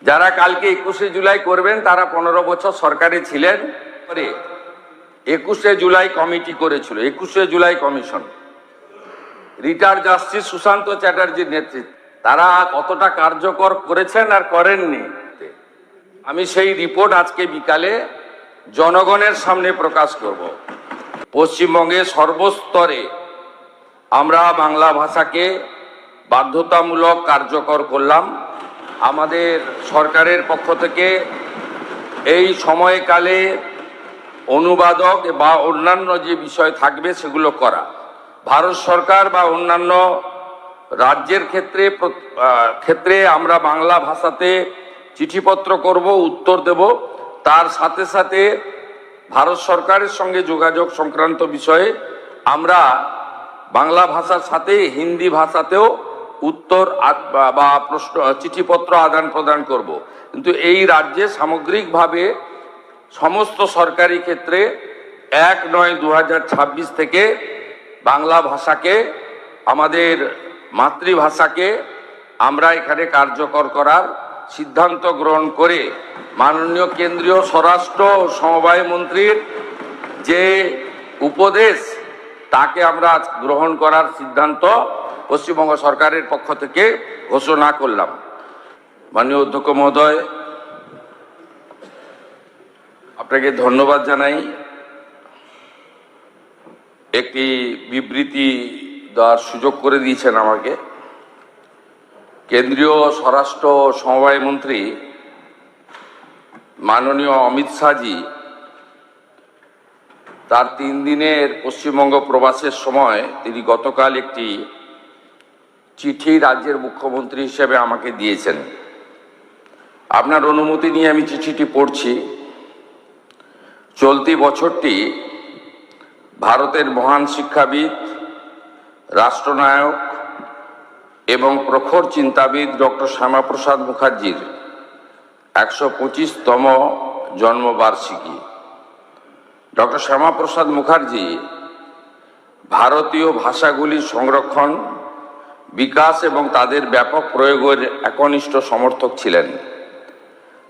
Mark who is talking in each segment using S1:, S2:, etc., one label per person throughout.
S1: যারা কালকে 21শে জুলাই করবেন তারা 15 বছর সরকারে ছিলেন। 21শে জুলাই কমিটি করেছিল, 21শে জুলাই কমিশন, রিটায়ার্ড জাস্টিস সুশান্ত চ্যাটার্জির নেতৃত্বে। তারা কতটা কার্যকর করেছেন আর করেননি, আমি সেই রিপোর্ট আজকে বিকালে জনগণের সামনে প্রকাশ করব। পশ্চিমবঙ্গে সর্বস্তরে আমরা বাংলা ভাষাকে বাধ্যতামূলক কার্যকর করলাম। আমাদের সরকারের পক্ষ থেকে এই সময়কালে অনুবাদক বা অন্যান্য যে বিষয় থাকবে সেগুলো করা। ভারত সরকার বা অন্যান্য রাজ্যের ক্ষেত্রে আমরা বাংলা ভাষাতে চিঠিপত্র করব, উত্তর দেব। তার সাথে সাথে ভারত সরকারের সঙ্গে যোগাযোগ সংক্রান্ত বিষয়ে আমরা বাংলা ভাষার সাথে হিন্দি ভাষাতেও উত্তর বা প্রশ্ন চিঠিপত্র আদান প্রদান করব। কিন্তু এই রাজ্যে সামগ্রিকভাবে সমস্ত সরকারি ক্ষেত্রে 1/9/2026 থেকে বাংলা ভাষাকে, আমাদের মাতৃভাষাকে আমরা এখানে কার্যকর করার সিদ্ধান্ত গ্রহণ করে মাননীয় কেন্দ্রীয় স্বরাষ্ট্র ও সমবায় মন্ত্রীর যে উপদেশ তাকে আমরা গ্রহণ করার সিদ্ধান্ত পশ্চিমবঙ্গ সরকারের পক্ষ থেকে ঘোষণা করলাম। মাননীয় অধ্যক্ষ মহোদয়, আপনাকে ধন্যবাদ জানাই। একটি বিবৃতি দেওয়ার সুযোগ করে দিয়েছেন আমাকে। কেন্দ্রীয় স্বরাষ্ট্র সমবায় মন্ত্রী মাননীয় অমিত শাহজি তার 3 দিনের পশ্চিমবঙ্গ প্রবাসের সময় তিনি গতকাল একটি চিঠি রাজ্যের মুখ্যমন্ত্রী হিসেবে আমাকে দিয়েছেন। আপনার অনুমতি নিয়ে আমি চিঠিটি পড়ছি। চলতি বছরটি ভারতের মহান শিক্ষাবিদ, রাষ্ট্রনায়ক এবং প্রখর চিন্তাবিদ ডক্টর শ্যামাপ্রসাদ মুখার্জির 125তম জন্মবার্ষিকী। ডক্টর শ্যামাপ্রসাদ মুখার্জি ভারতীয় ভাষাগুলির সংরক্ষণ, বিকাশ এবং তাদের ব্যাপক প্রয়োগের একনিষ্ঠ সমর্থক ছিলেন।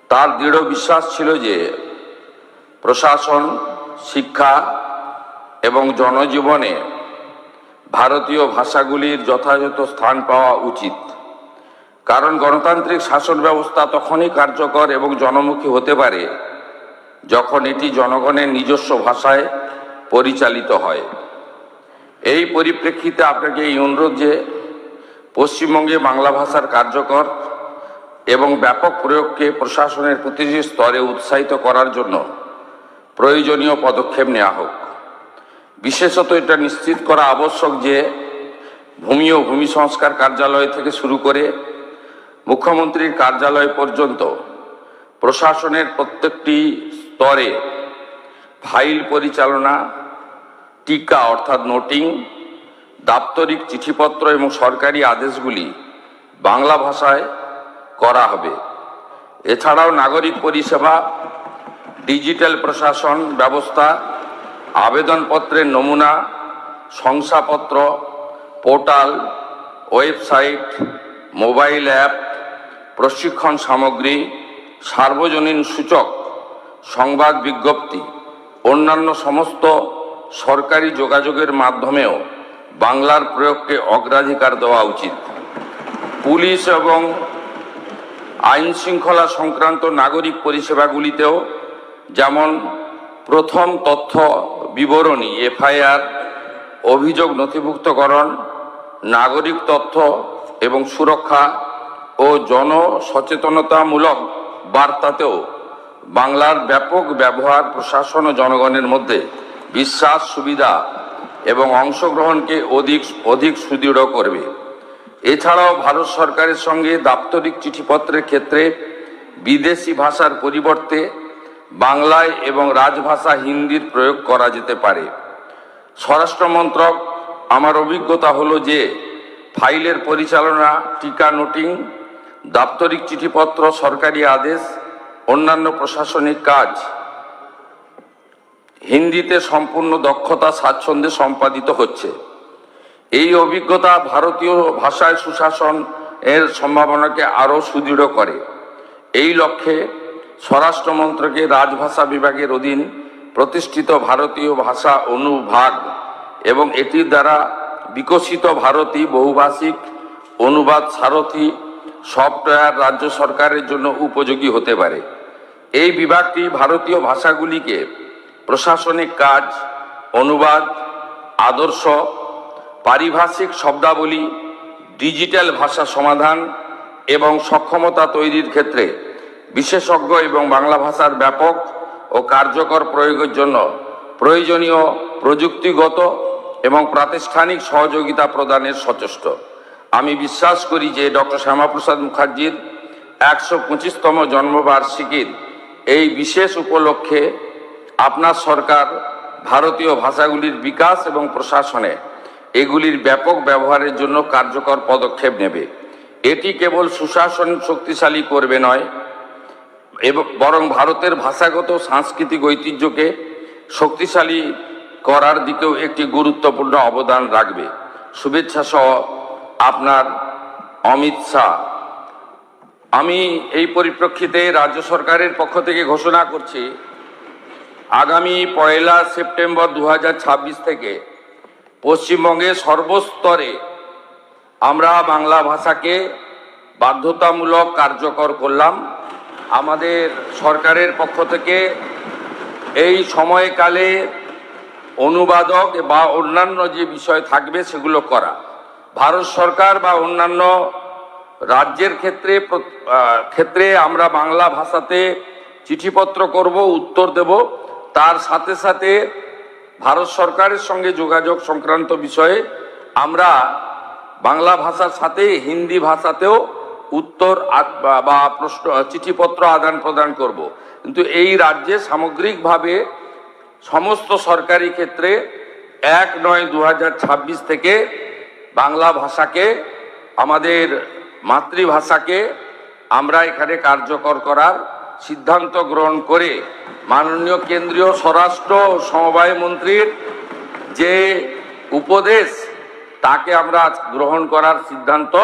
S1: তার দৃঢ় বিশ্বাস ছিল যে প্রশাসন, শিক্ষা এবং জনজীবনে ভারতীয় ভাষাগুলির যথাযথ স্থান পাওয়া উচিত। কারণ গণতান্ত্রিক শাসন ব্যবস্থা তখনই কার্যকর এবং জনমুখী হতে পারে যখন এটি জনগণের নিজস্ব ভাষায় পরিচালিত হয়। এই পরিপ্রেক্ষিতে আপনাকে এই অনুরোধ যে পশ্চিমবঙ্গে বাংলা ভাষার কার্যকর এবং ব্যাপক প্রয়োগকে প্রশাসনের প্রতিটি স্তরে উৎসাহিত করার জন্য প্রয়োজনীয় পদক্ষেপ নেওয়া হোক। বিশেষত এটা নিশ্চিত করা আবশ্যক যে ভূমি ও ভূমি সংস্কার কার্যালয় থেকে শুরু করে মুখ্যমন্ত্রীর কার্যালয় পর্যন্ত প্রশাসনের প্রত্যেকটি স্তরে ফাইল পরিচালনা, টিকা অর্থাৎ নোটিং, দাপ্তরিক চিঠিপত্র এবং সরকারি আদেশগুলি বাংলা ভাষায় করা হবে। এছাড়াও নাগরিক পরিষেবা, ডিজিটাল প্রশাসন ব্যবস্থা, আবেদনপত্রের নমুনা, শংসাপত্র, পোর্টাল, ওয়েবসাইট, মোবাইল অ্যাপ, প্রশিক্ষণ সামগ্রী, সার্বজনীন সূচক, সংবাদ বিজ্ঞপ্তি, অন্যান্য সমস্ত সরকারি যোগাযোগের মাধ্যমেও বাংলার প্রয়োগকে অগ্রাধিকার দেওয়া উচিত। পুলিশ এবং আইন শৃঙ্খলা সংক্রান্ত নাগরিক পরিষেবাগুলিতেও যেমন প্রথম তথ্য বিবরণী, এফআইআর, অভিযোগ নথিভুক্তকরণ, নাগরিক তথ্য এবং সুরক্ষা ও জনসচেতনতামূলক বার্তাতেও বাংলার ব্যাপক ব্যবহার প্রশাসন ও জনগণের মধ্যে বিশ্বাস, সুবিধা এবং অংশগ্রহণকে অধিক সুদৃঢ় করবে। এছাড়াও ভারত সরকারের সঙ্গে দাপ্তরিক চিঠিপত্রের ক্ষেত্রে বিদেশি ভাষার পরিবর্তে বাংলায় এবং রাজভাষা হিন্দির প্রয়োগ করা যেতে পারে। স্বরাষ্ট্র মন্ত্রক, আমার অভিজ্ঞতা হলো যে ফাইলের পরিচালনা, টিকা নোটিং, দাপ্তরিক চিঠিপত্র, সরকারি আদেশ, অন্যান্য প্রশাসনিক কাজ হিন্দিতে সম্পূর্ণ দক্ষতা স্বাচ্ছন্দ্যে সম্পাদিত হচ্ছে। এই অভিজ্ঞতা ভারতীয় ভাষায় সুশাসন এর সম্ভাবনাকে আরও সুদৃঢ় করে এই লক্ষ্যে স্বরাষ্ট্র মন্ত্রকের রাজভাষা বিভাগের অধীন প্রতিষ্ঠিত ভারতীয় ভাষা অনুভাগ এবং এটির দ্বারা বিকশিত ভারতী বহুভাষিক অনুবাদ সারথী সফটওয়্যার রাজ্য সরকারের জন্য উপযোগী হতে পারে। এই বিভাগটি ভারতীয় ভাষাগুলিকে প্রশাসনিক কাজ, অনুবাদ, আদর্শ, পারিভাষিক শব্দাবলী, ডিজিটাল ভাষা সমাধান এবং সক্ষমতা তৈরির ক্ষেত্রে বিশেষজ্ঞ এবং বাংলা ভাষার ব্যাপক ও কার্যকর প্রয়োগের জন্য প্রয়োজনীয় প্রযুক্তিগত এবং প্রাতিষ্ঠানিক সহযোগিতা প্রদানের সচেষ্ট। আমি বিশ্বাস করি যে ডক্টর শ্যামাপ্রসাদ মুখার্জির 125তম জন্মবার্ষিকীর এই বিশেষ উপলক্ষে আপনার সরকার ভারতীয় ভাষাগুলির বিকাশ এবং প্রশাসনে এগুলির ব্যাপক ব্যবহারের জন্য কার্যকর পদক্ষেপ নেবে। এটি কেবল সুশাসন শক্তিশালী করবে নয়, বরং ভারতের ভাষাগত সাংস্কৃতিক ঐতিহ্যকে শক্তিশালী করার দিকেও একটি গুরুত্বপূর্ণ অবদান রাখবে। শুভেচ্ছা সহ আপনার অমিত শাহ। আমি এই পরিপ্রেক্ষিতে রাজ্য সরকারের পক্ষ থেকে ঘোষণা করছি, আগামী 1 সেপ্টেম্বর 2026 থেকে পশ্চিমবঙ্গে সর্বস্তরে আমরা বাংলা ভাষাকে বাধ্যতামূলক কার্যকর করলাম। আমাদের সরকারের পক্ষ থেকে এই সময়কালে অনুবাদক বা অন্যান্য যে বিষয় থাকবে সেগুলো করা। ভারত সরকার বা অন্যান্য রাজ্যের ক্ষেত্রে আমরা বাংলা ভাষাতে চিঠিপত্র করব, উত্তর দেব। তার সাথে সাথে ভারত সরকারের সঙ্গে যোগাযোগ সংক্রান্ত বিষয়ে আমরা বাংলা ভাষার সাথে হিন্দি ভাষাতেও উত্তর বা প্রশ্ন চিঠিপত্র আদান প্রদান করব। কিন্তু এই রাজ্যে সামগ্রিকভাবে সমস্ত সরকারি ক্ষেত্রে 1/9/2026 থেকে বাংলা ভাষাকে, আমাদের মাতৃভাষাকে আমরা এখানে কার্যকর করার সিদ্ধান্ত গ্রহণ করে মাননীয় কেন্দ্রীয় স্বরাষ্ট্র ও সমবায় মন্ত্রীর যে উপদেশ তাকে আমরা গ্রহণ করার সিদ্ধান্ত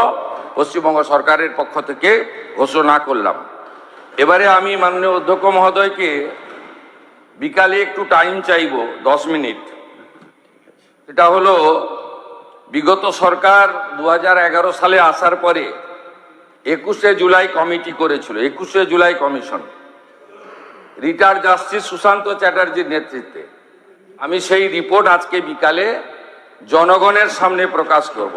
S1: পশ্চিমবঙ্গ সরকারের পক্ষ থেকে ঘোষণা করলাম। এবারে আমি মাননীয় অধ্যক্ষ মহোদয়কে বিকালে একটু টাইম চাইব, 10 মিনিট। এটা হলো বিগত সরকার 2011 সালে আসার পরে 21শে জুলাই কমিটি করেছিল, 21শে জুলাই কমিশন, রিটায়ার্ড জাস্টিস সুশান্ত চ্যাটার্জির নেতৃত্বে। আমি সেই রিপোর্ট আজকে বিকালে জনগণের সামনে প্রকাশ করব।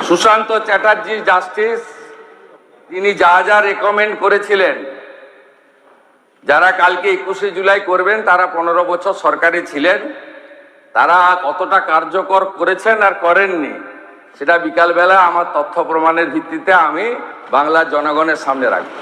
S1: সুশান্ত চ্যাটার্জি জাস্টিস, তিনি যা যা রেকমেন্ড করেছিলেন, যারা কালকে 21শে জুলাই করবেন তারা 15 বছর সরকারে ছিলেন, তারা কতটা কার্যকর করেছেন আর করেননি সেটা বিকালবেলা আমার তথ্য প্রমাণের ভিত্তিতে আমি বাংলার জনগণের সামনে রাখব।